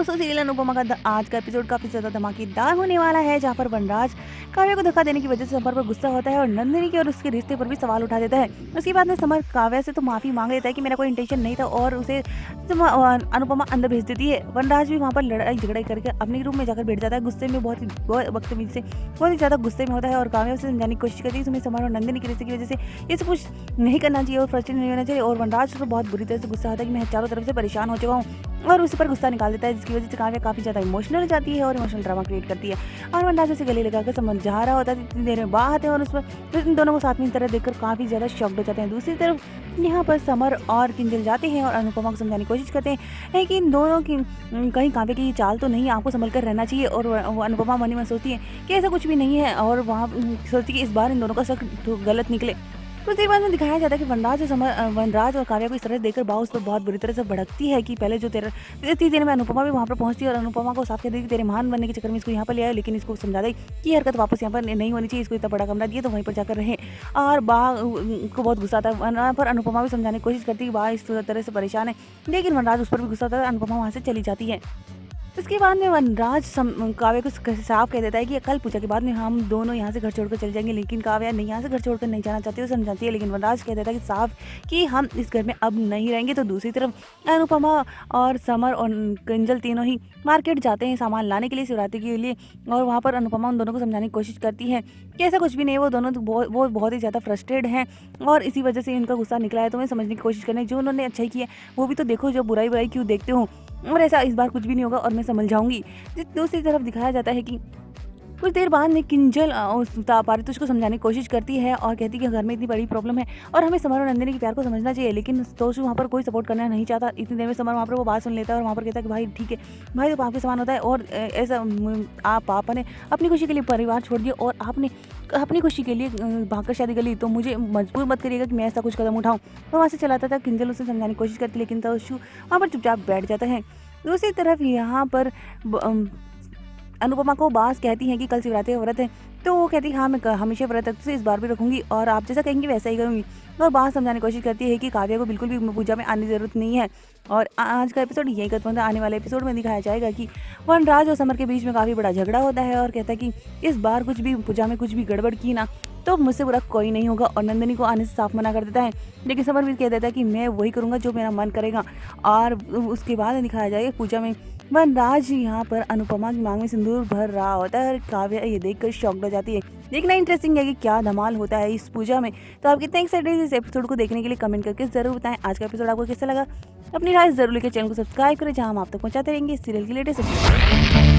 दोस्तों सीरियल अनुपमा का आज का एपिसोड काफी ज्यादा धमाकेदार होने वाला है, जहाँ पर वनराज काव्या को धक्का देने की वजह से समर पर गुस्सा होता है और नंदिनी के और उसके रिश्ते पर भी सवाल उठा देता है। उसके बाद में समर काव्या से तो माफी मांग लेता है कि मेरा कोई इंटेंशन नहीं था और उसे अनुपमा अंदर भेज देती है। वनराज भी वहाँ पर लड़ाई झगड़ाई करके अपने रूम में जाकर बैठ जाता है, गुस्से में बहुत बदतमीजी से बहुत ही ज्यादा गुस्से में होता है और काव्या से समझाने की कोशिश करती है तुम्हें समर और नंदिनी के रिश्ते की वजह से ये सब कुछ नहीं करना चाहिए और फ्रस्ट्रेट नहीं होना चाहिए। और वनराज तो बहुत बुरी तरह से गुस्सा होता है कि मैं चारों तरफ से परेशान हो चुका हूँ और उस पर गुस्सा निकाल देता है, जिसकी वजह से काव्या काफ़ी ज़्यादा इमोशनल हो जाती है और इमोशनल ड्रामा क्रिएट करती है। और वनराज उसे गले लगाकर समझा रहा होता है इतनी देर में बात है और उस पर इन दोनों को साथ में इस तरह देखकर काफ़ी ज़्यादा शॉक्ड हो जाते हैं। दूसरी तरफ यहाँ पर समर और किंजल जाते हैं और अनुपमा को समझाने की कोशिश करते हैं कि इन दोनों की कहीं काव्या की चाल तो नहीं, आपको संभल कर रहना चाहिए। और अनुपमा मन ही मन सोचती है कि ऐसा कुछ भी नहीं है और वहाँ सोचती है कि इस बार इन दोनों का शक गलत निकले। कुछ देर बाद में दिखाया जाता है कि वनराज और काव्या को इस तरह देखकर बाव उस पर बहुत बुरी तरह से भड़कती है कि पहले जो इतनी देर में अनुपमा भी वहाँ पर पहुंचती है और अनुपमा को साफ कह दी कि तेरे महान बनने के चक्कर में इसको यहाँ पर ले आया, लेकिन इसको समझा दी कि हरकत वापस यहाँ पर नहीं होनी चाहिए, इसको इतना बड़ा कमरा दिया तो वहीं पर जाकर रहे। और बा को बहुत गुस्सा आता है, वहाँ पर अनुपमा भी समझाने की कोशिश करती है कि बा इस तरह से परेशान है, लेकिन वनराज उस पर भी गुस्सा आता है, अनुपमा वहाँ से चली जाती है। इसके बाद में वनराज काव्या को साफ कह देता है कि कल पूजा के बाद में हम दोनों यहाँ से घर छोड़कर चले जाएंगे, लेकिन काव्या नहीं यहाँ से घर छोड़कर नहीं जाना चाहती, वो समझाती है, लेकिन वनराज कह देता है कि साफ कि हम इस घर में अब नहीं रहेंगे। तो दूसरी तरफ अनुपमा और समर और किंजल तीनों ही मार्केट जाते हैं सामान लाने के लिए शिवरात्रि के लिए, और वहाँ पर अनुपमा उन दोनों को समझाने की कोशिश करती है कि ऐसा कुछ भी नहीं है, वो दोनों वो बहुत ही ज़्यादा फ्रस्ट्रेट हैं और इसी वजह से इनका गुस्सा निकला है। तुम्हें समझने की कोशिश करना है, जो उन्होंने अच्छा ही किया वो भी तो देखो, जो बुराई क्यों देखते हो, और ऐसा इस बार कुछ भी नहीं होगा और मैं समझ जाऊंगी। दूसरी तरफ दिखाया जाता है कि कुछ देर बाद में किंजल पारितोष को समझाने की कोशिश करती है और कहती है कि घर में इतनी बड़ी प्रॉब्लम है और हमें समर और नंदिनी के प्यार को समझना चाहिए, लेकिन तोशु वहाँ पर कोई सपोर्ट करना नहीं चाहता। इतनी देर में समर वहाँ पर वो बात सुन लेता है और वहाँ पर कहता है कि भाई ठीक है, भाई तो पाप के समान होता है और ऐसा आप पापा ने अपनी खुशी के लिए परिवार छोड़ दिया और आपने अपनी खुशी के लिए भागकर शादी कर ली, तो मुझे मजबूर मत करिएगा कि मैं ऐसा कुछ कदम उठाऊँ। और वहाँ से चलाता था, किंजल उसे समझाने की कोशिश करती, लेकिन तोशु वहाँ पर चुपचाप बैठ जाता है। दूसरी तरफ यहाँ पर अनुपमा को बास कहती हैं कि कल शिवरात्रि का व्रत है, तो वो कहती है हाँ मैं हमेशा व्रत रखती हूँ, इस बार भी रखूंगी और आप जैसा कहेंगे वैसा ही करूंगी। और बास समझाने की कोशिश करती है कि काव्या को बिल्कुल भी पूजा में आने की जरूरत नहीं है। और आज का एपिसोड यही खत्म होता है। आने वाले एपिसोड में दिखाया जाएगा कि वनराज और समर के बीच में काफ़ी बड़ा झगड़ा होता है और कहता है कि इस बार कुछ भी पूजा में कुछ भी गड़बड़ की ना तो मुझसे बुरा कोई नहीं होगा, और नंदिनी को आने से साफ मना कर देता है, लेकिन समर भी कह देता है कि मैं वही करूँगा जो मेरा मन करेगा। और उसके बाद दिखाया जाएगा पूजा में वनराज यहाँ पर अनुपमा की मांग में सिंदूर भर रहा होता है और काव्या ये देखकर शॉक्ड हो जाती है। देखना इंटरेस्टिंग है कि क्या धमाल होता है इस पूजा में। तो आप कितने एक्साइटेड इस एपिसोड को देखने के लिए कमेंट करके जरूर बताएं। आज का एपिसोड आपको कैसा लगा, अपनी राय जरूर लेकर चैनल को सब्सक्राइब करें, जहां हम आप तक पहुंचाते रहेंगे इस सीरियल की लेटेस्ट।